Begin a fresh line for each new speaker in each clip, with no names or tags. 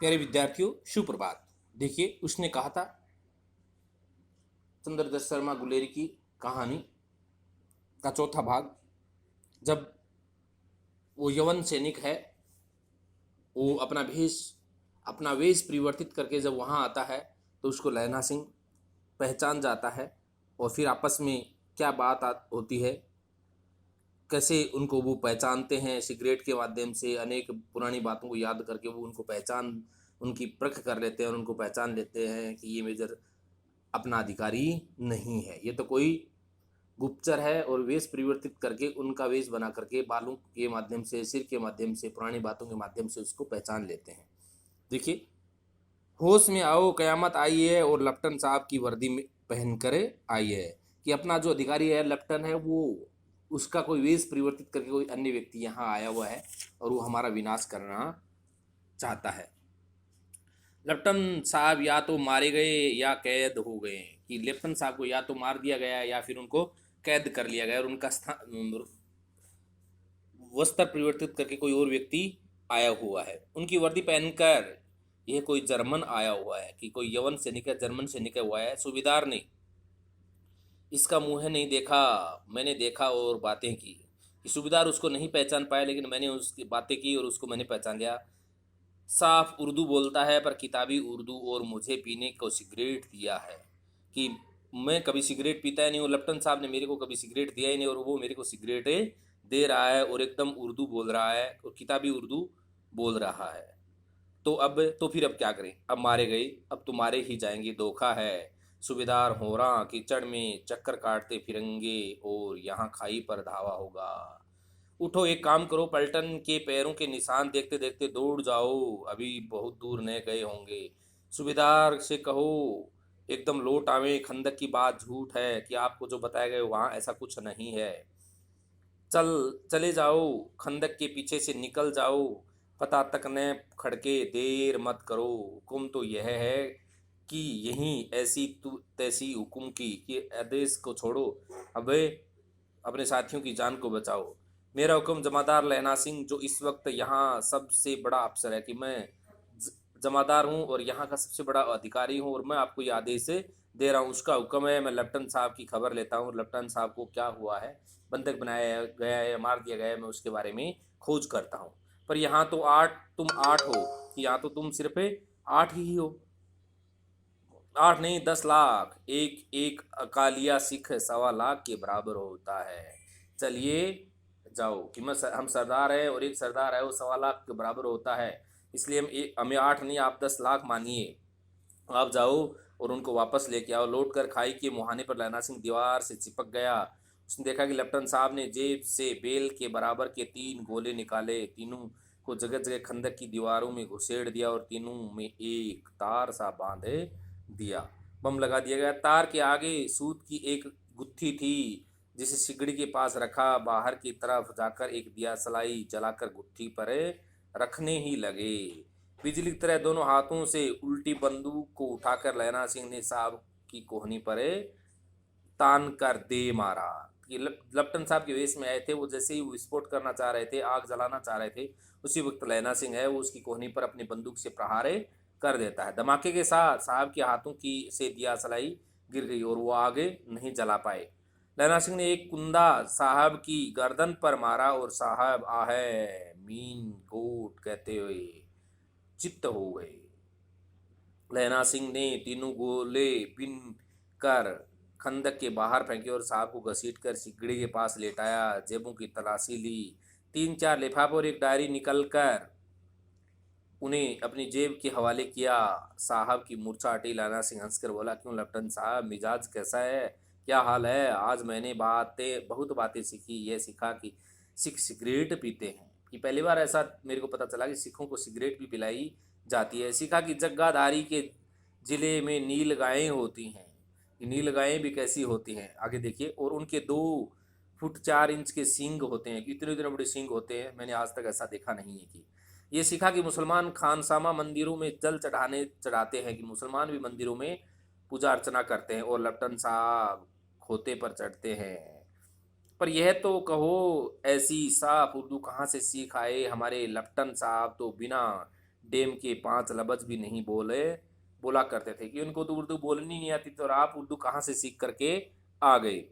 प्यारे विद्यार्थियों, सुप्रभात। देखिए, उसने कहा था चंद्रदत्त शर्मा गुलेरी की कहानी का चौथा भाग। जब वो यवन सैनिक है, वो अपना वेश परिवर्तित करके जब वहाँ आता है तो उसको लहना सिंह पहचान जाता है। और फिर आपस में क्या होती है, कैसे उनको वो पहचानते हैं, सिगरेट के माध्यम से अनेक पुरानी बातों को याद करके वो उनकी परख कर लेते हैं और उनको पहचान लेते हैं कि ये मेजर अपना अधिकारी नहीं है, ये तो कोई गुप्तचर है। और वेश परिवर्तित करके उनका वेश बना करके बालों के माध्यम से, सिर के माध्यम से, पुरानी बातों के माध्यम से उसको पहचान लेते हैं। देखिए, होश में आओ, कयामत आई है और लेफ्टन साहब की वर्दी में पहन कर आई है कि अपना जो अधिकारी है लेफ्टन है, वो उसका कोई वेश परिवर्तित करके कोई अन्य व्यक्ति यहाँ आया हुआ है और वो हमारा विनाश करना चाहता है। लेफ्टन साहब या तो मारे गए या कैद हो गए, कि लेफ्टन साहब को या तो मार दिया गया या फिर उनको कैद कर लिया गया और उनका स्थान वस्त्र परिवर्तित करके कोई और व्यक्ति आया हुआ है। उनकी वर्दी पहनकर यह कोई जर्मन आया हुआ है, कि कोई यवन सैनिक है, जर्मन सैनिक हुआ है। सूबेदार ने इसका मुंह नहीं देखा, मैंने देखा और बातें की। कि सूबेदार उसको नहीं पहचान पाया, लेकिन मैंने उसकी बातें की और उसको मैंने पहचान लिया। साफ उर्दू बोलता है पर किताबी उर्दू, और मुझे पीने को सिगरेट दिया है। कि मैं कभी सिगरेट पीता ही नहीं हूँ, लेफ्टन साहब ने मेरे को कभी सिगरेट दिया ही नहीं और वो मेरे को सिगरेट दे रहा है और एकदम उर्दू बोल रहा है और किताबी उर्दू बोल रहा है। तो फिर अब क्या करें, अब मारे गए, अब तुम्हारे ही जाएंगे, धोखा है। सूबेदार हो रहा कीचड़ में चक्कर काटते फिरेंगे और यहाँ खाई पर धावा होगा। उठो, एक काम करो, पलटन के पैरों के निशान देखते देखते दौड़ जाओ, अभी बहुत दूर न गए होंगे। सूबेदार से कहो एकदम लौट आवे, खंदक की बात झूठ है कि आपको जो बताया गया वहाँ ऐसा कुछ नहीं है। चल चले जाओ, खंदक के पीछे से निकल जाओ, पता तक न खड़के, देर मत करो। हुक्म तो यह है कि यहीं ऐसी तू तैसी हुक्म की कि आदेश को छोड़ो, अबे अपने साथियों की जान को बचाओ। मेरा हुक्म जमादार लहना सिंह, जो इस वक्त यहाँ सबसे बड़ा अफसर है, कि मैं जमादार हूँ और यहाँ का सबसे बड़ा अधिकारी हूँ और मैं आपको ये आदेश दे रहा हूँ, उसका हुक्म है। मैं लेफ्टन साहब की खबर लेता हूँ, लेफ्टन साहब को क्या हुआ है, बंधक बनाया गया है या मार दिया गया है, मैं उसके बारे में खोज करता हूँ। पर यहाँ तो तुम आठ हो, कि यहाँ तो तुम सिर्फ आठ ही हो। आठ नहीं, 10 लाख, एक एक अकालिया सिख 1.25 लाख के बराबर होता है। चलिए जाओ, कि हम सरदार है और एक सरदार है, वो 1.25 लाख के बराबर होता है। इसलिए हमें आठ नहीं, आप 10 लाख मानिए। आप जाओ और उनको वापस लेके आओ। लौट कर खाई के मुहाने पर लहना सिंह दीवार से चिपक गया। उसने देखा कि लेफ्टन साहब ने जेब से बेल के बराबर के 3 गोले निकाले, तीनों को जगह जगह खंदक की दीवारों में घुसेड़ दिया और तीनों में एक तार सा बांधे दिया। बम लगा दिया गया। तार के आगे सूत की एक गुत्थी थी, जिसे सिगड़ी के पास रखा। बाहर की तरफ जाकर एक दिया सलाई जलाकर गुत्थी पर रखने ही लगे। बिजली की तरह दोनों हाथों से उल्टी बंदूक को उठाकर लहना सिंह ने साहब की कोहनी पर तान कर दे मारा। ये लेफ्टन साहब के वेश में आए थे, वो जैसे ही विस्फोट करना चाह रहे थे, आग जलाना चाह रहे थे, उसी वक्त लहना सिंह है वो उसकी कोहनी पर अपनी बंदूक से प्रहार कर देता है। धमाके के साथ साहब के हाथों की से दिया सलाई गिर गई और वो आगे नहीं जला पाए। लहना सिंह ने एक कुंदा साहब की गर्दन पर मारा और साहब आहे मीन कोट कहते हुए चित्त हो गए। लहना सिंह ने तीनों गोले बिन कर खंदक के बाहर फेंके और साहब को घसीट कर सिगड़ी के पास लेटाया। जेबों की तलाशी ली, 3-4 लिफाफे और एक डायरी निकल कर उन्हें अपनी जेब के हवाले किया। साहब की मूर्छा हटी। लाना सिंह हंसकर बोला, क्यों लेफ्टन साहब, मिजाज कैसा है, क्या हाल है? आज मैंने बहुत बातें सीखी। यह सीखा कि सिख सिगरेट पीते हैं, कि पहली बार ऐसा मेरे को पता चला कि सिखों को सिगरेट भी पिलाई जाती है। सीखा कि जग्गाधारी के जिले में नील गायें होती हैं। कि नील गायें भी कैसी होती हैं, आगे देखिए। और उनके 2 फुट 4 इंच के सींग होते हैं, कि इतने इतने बड़े सींग होते हैं, मैंने आज तक ऐसा देखा नहीं है। कि ये सीखा कि मुसलमान खानसामा मंदिरों में जल चढ़ाते हैं, कि मुसलमान भी मंदिरों में पूजा अर्चना करते हैं और लेफ्टन साहब खोते पर चढ़ते हैं। पर यह तो कहो, ऐसी साफ उर्दू कहाँ से सीख आए हमारे लेफ्टन साहब? तो बिना डेम के 5 लफ्ज भी नहीं बोला करते थे कि उनको तो उर्दू बोलनी नहीं आती, तो और आप उर्दू कहाँ से सीख करके आ गए।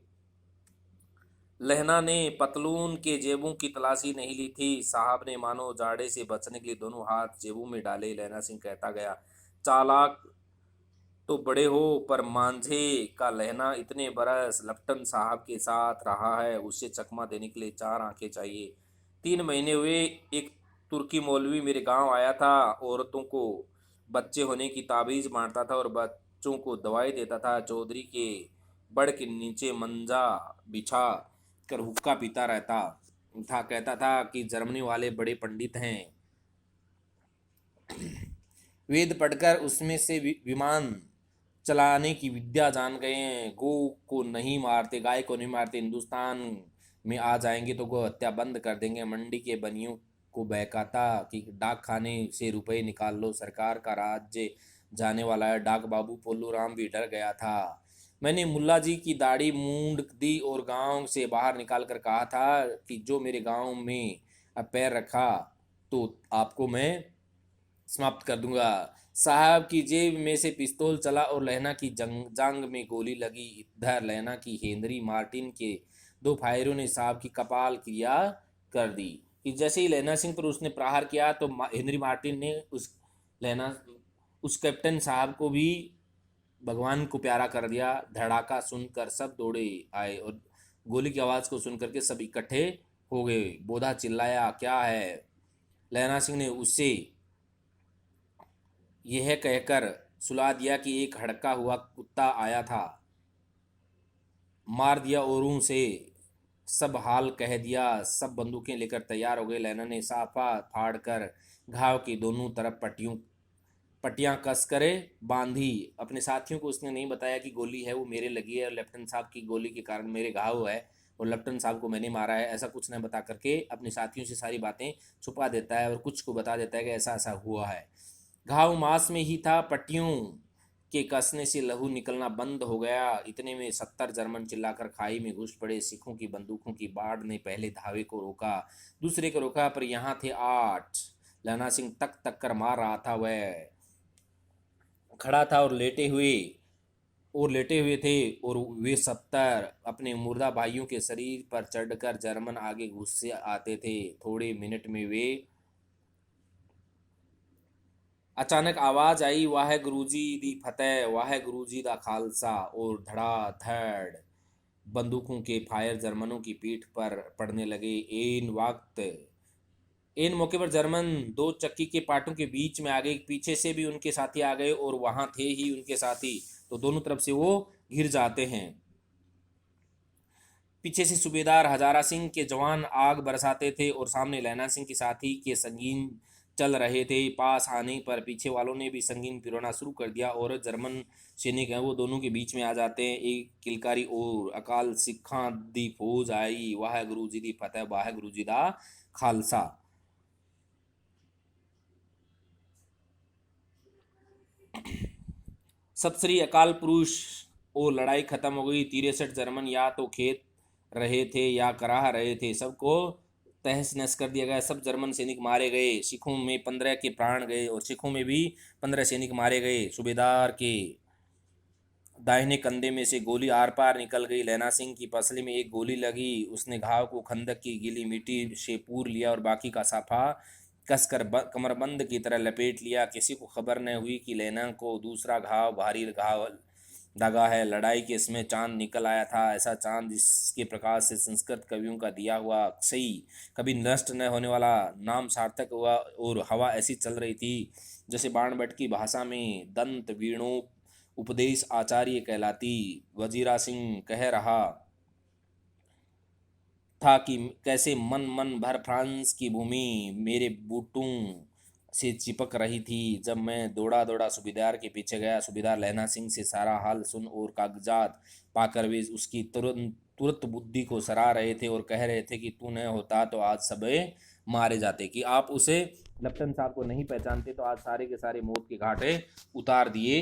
लहना ने पतलून के जेबों की तलाशी नहीं ली थी। साहब ने मानो जाड़े से बचने के लिए दोनों हाथ जेबों में डाले। लहना सिंह कहता गया, चालाक तो बड़े हो, पर मांझे का लहना इतने बरस लप्टन साहब के साथ रहा है, उसे चकमा देने के लिए 4 आंखें चाहिए। 3 महीने हुए, एक तुर्की मौलवी मेरे गांव आया था। औरतों को बच्चे होने की ताबीज बांटता था और बच्चों को दवाई देता था। चौधरी के बड़ के नीचे मंजा बिछा कर हुक्का पीता रहता था। कहता था कि जर्मनी वाले बड़े पंडित हैं, वेद पढ़कर उसमें से विमान चलाने की विद्या जान गए हैं। गो को नहीं मारते, गाय को नहीं मारते, हिंदुस्तान में आ जाएंगे तो गो हत्या बंद कर देंगे। मंडी के बनियों को बहकाता कि डाक खाने से रुपए निकाल लो, सरकार का राज्य जाने वाला है। डाक बाबू पोलू राम भी डर गया था। मैंने मुल्ला जी की दाढ़ी मूंड दी और गांव से बाहर निकाल कर कहा था कि जो मेरे गांव में अब पैर रखा तो आपको मैं समाप्त कर दूंगा। साहब की जेब में से पिस्तौल चला और लहना की जांग में गोली लगी। इधर लहना की हेनरी मार्टिन के 2 फायरों ने साहब की कपाल क्रिया कर दी कि जैसे ही लहना सिंह पर उसने प्रहार किया तो हेनरी मार्टिन ने लहना उस कैप्टन साहब को भी भगवान को प्यारा कर दिया। धड़ाका सुनकर सब दौड़े आए और गोली की आवाज़ को सुनकर के सब इकट्ठे हो गए। बोधा चिल्लाया, क्या है? लहना सिंह ने उससे यह कहकर सुला दिया कि एक हड़का हुआ कुत्ता आया था, मार दिया औरों से सब हाल कह दिया। सब बंदूकें लेकर तैयार हो गए। लैना ने साफा फाड़ कर घाव की दोनों तरफ पट्टियां कस करे बांधी। अपने साथियों को उसने नहीं बताया कि गोली है वो मेरे लगी है और लेफ्टिनेंट साहब की गोली के कारण मेरे घाव है और लेफ्टिनेंट साहब को मैंने मारा है, ऐसा कुछ नहीं बता करके अपने साथियों से सारी बातें छुपा देता है और कुछ को बता देता है कि ऐसा ऐसा हुआ है। घाव मांस में ही था। पट्टियों के कसने से लहू निकलना बंद हो गया। इतने में 70 जर्मन चिल्लाकर खाई में घुस पड़े। सिखों की बंदूकों की बाढ़ ने पहले धावे को रोका, दूसरे को रोका, पर यहाँ थे 8। लहना सिंह तक तक कर मार रहा था। वह खड़ा था और लेटे हुए थे और वे 70 अपने मुर्दा भाइयों के शरीर पर चढ़कर जर्मन आगे घुस से आते थे। थोड़े मिनट में वे अचानक आवाज आई, वाहे गुरुजी दी फतेह, वाहे गुरुजी दा खालसा, और धड़ाधड़ बंदूकों के फायर जर्मनों की पीठ पर पड़ने लगे। इन मौके पर जर्मन 2 चक्की के पाटों के बीच में आ गए। पीछे से भी उनके साथी आ गए और वहां थे ही उनके साथी, तो दोनों तरफ से वो घिर जाते हैं। पीछे से सूबेदार हजारा सिंह के जवान आग बरसाते थे और सामने लैना सिंह के साथी के संगीन चल रहे थे। पास आने पर पीछे वालों ने भी संगीन पिरोना शुरू कर दिया और जर्मन सैनिक हैं वो दोनों के बीच में आ जाते हैं। एक किलकारी और अकाल सिखा दी फौज आई, वाह गुरु जी दी फतेह, वाह गुरु जी दा खालसा। सत श्री अकाल पुरुष। और लड़ाई खत्म हो गई। 63 जर्मन या तो खेत रहे थे या कराह रहे थे, सबको तहस नहस कर दिया गया। सब जर्मन सैनिक मारे गए। सिखों में 15 के प्राण गए और सिखों में भी 15 सैनिक मारे गए। सूबेदार के दाहिने कंधे में से गोली आर पार निकल गई। लैना सिंह की पसली में एक गोली लगी। उसने घाव को खंदक की गीली मिट्टी से पूर लिया और बाकी का साफा कसकर कमरबंद की तरह लपेट लिया। किसी को खबर न हुई कि लैना को दूसरा घाव भारी घाव लगा है। लड़ाई के समय चांद निकल आया था, ऐसा चांद जिसके प्रकाश से संस्कृत कवियों का दिया हुआ अक्षयी कभी नष्ट न होने वाला नाम सार्थक हुआ। और हवा ऐसी चल रही थी जैसे बाणभट्ट की भाषा में दंत वीणों उपदेश आचार्य कहलाती। वजीरा सिंह कह रहा था कि कैसे मन मन भर फ्रांस की भूमि मेरे बूटों से चिपक रही थी। जब मैं दौड़ा दौड़ा सूबेदार के पीछे गया, सूबेदार लहना सिंह से सारा हाल सुन और कागजात पाकर वे उसकी तुरंत तुरंत बुद्धि को सराह रहे थे और कह रहे थे कि तू न होता तो आज सब मारे जाते, कि आप उसे लेफ्टिनेंट साहब को नहीं पहचानते तो आज सारे के सारे मौत के घाटे उतार दिए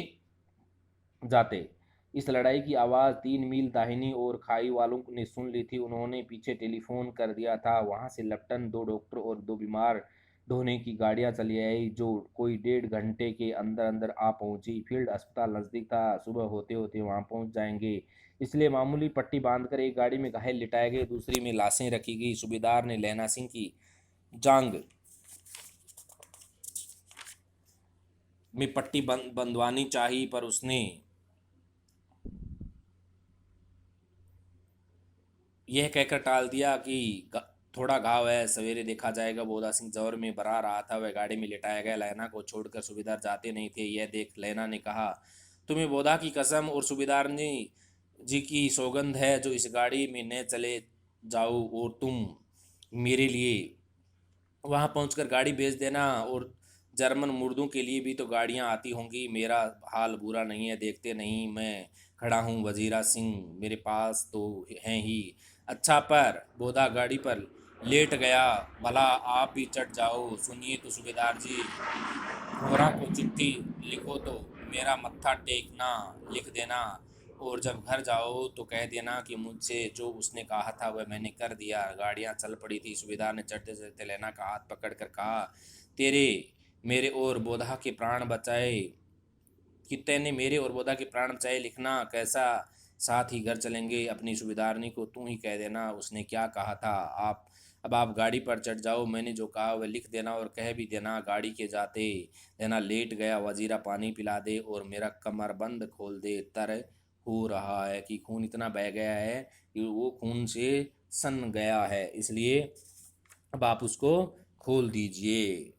जाते। इस लड़ाई की आवाज़ 3 मील दाहिनी ओर खाई वालों ने सुन ली थी। उन्होंने पीछे टेलीफोन कर दिया था। वहां से लेफ्टिनेंट, 2 डॉक्टर और 2 बीमार ढोने की गाड़ियां चली आई जो कोई 1.5 घंटे के अंदर अंदर आ पहुंची। फील्ड अस्पताल नजदीक था, सुबह होते होते वहां पहुंच जाएंगे, इसलिए मामूली पट्टी बांधकर एक गाड़ी में घायल लिटाए गए, दूसरी में लाशें रखी गई। सूबेदार ने लैला सिंह की जांग में पट्टी बंधवानी चाहिए, पर उसने यह कहकर टाल दिया कि थोड़ा घाव है, सवेरे देखा जाएगा। बोधा सिंह जौहर में भरा रहा था, वह गाड़ी में लिटाया गया। लैना को छोड़कर सूबेदार जाते नहीं थे। यह देख लैना ने कहा, तुम्हें बोधा की कसम और सूबेदार ने जी की सौगंध है, जो इस गाड़ी में न चले जाओ, और तुम मेरे लिए वहां पहुंचकर गाड़ी बेच देना, और जर्मन मुर्दों के लिए भी तो गाड़ियां आती होंगी। मेरा हाल बुरा नहीं है, देखते नहीं मैं खड़ा हूँ वजीरा सिंह, मेरे पास तो हैं ही। अच्छा, पर बोधा गाड़ी पर लेट गया, भला आप भी चढ़ जाओ। सुनिए तो सूबेदार जी, कोहरा को चिट्ठी लिखो तो मेरा मत्था टेकना लिख देना, और जब घर जाओ तो कह देना कि मुझसे जो उसने कहा था वह मैंने कर दिया। गाड़ियां चल पड़ी थी। सूबेदार ने चढ़ते चढ़ते लैला का हाथ पकड़कर कहा, तेरे मेरे और बोधा के प्राण बचाए, कि तैने मेरे और बोधा के प्राण बचाए, लिखना कैसा, साथ ही घर चलेंगे। अपनी सूबेदारनी को तू ही कह देना उसने क्या कहा था। अब आप गाड़ी पर चढ़ जाओ, मैंने जो कहा वह लिख देना, और कह भी देना गाड़ी के जाते देना लेट गया, वजीरा पानी पिला दे और मेरा कमरबंद खोल दे। तर हो रहा है कि खून इतना बह गया है कि वो खून से सन गया है, इसलिए अब आप उसको खोल दीजिए।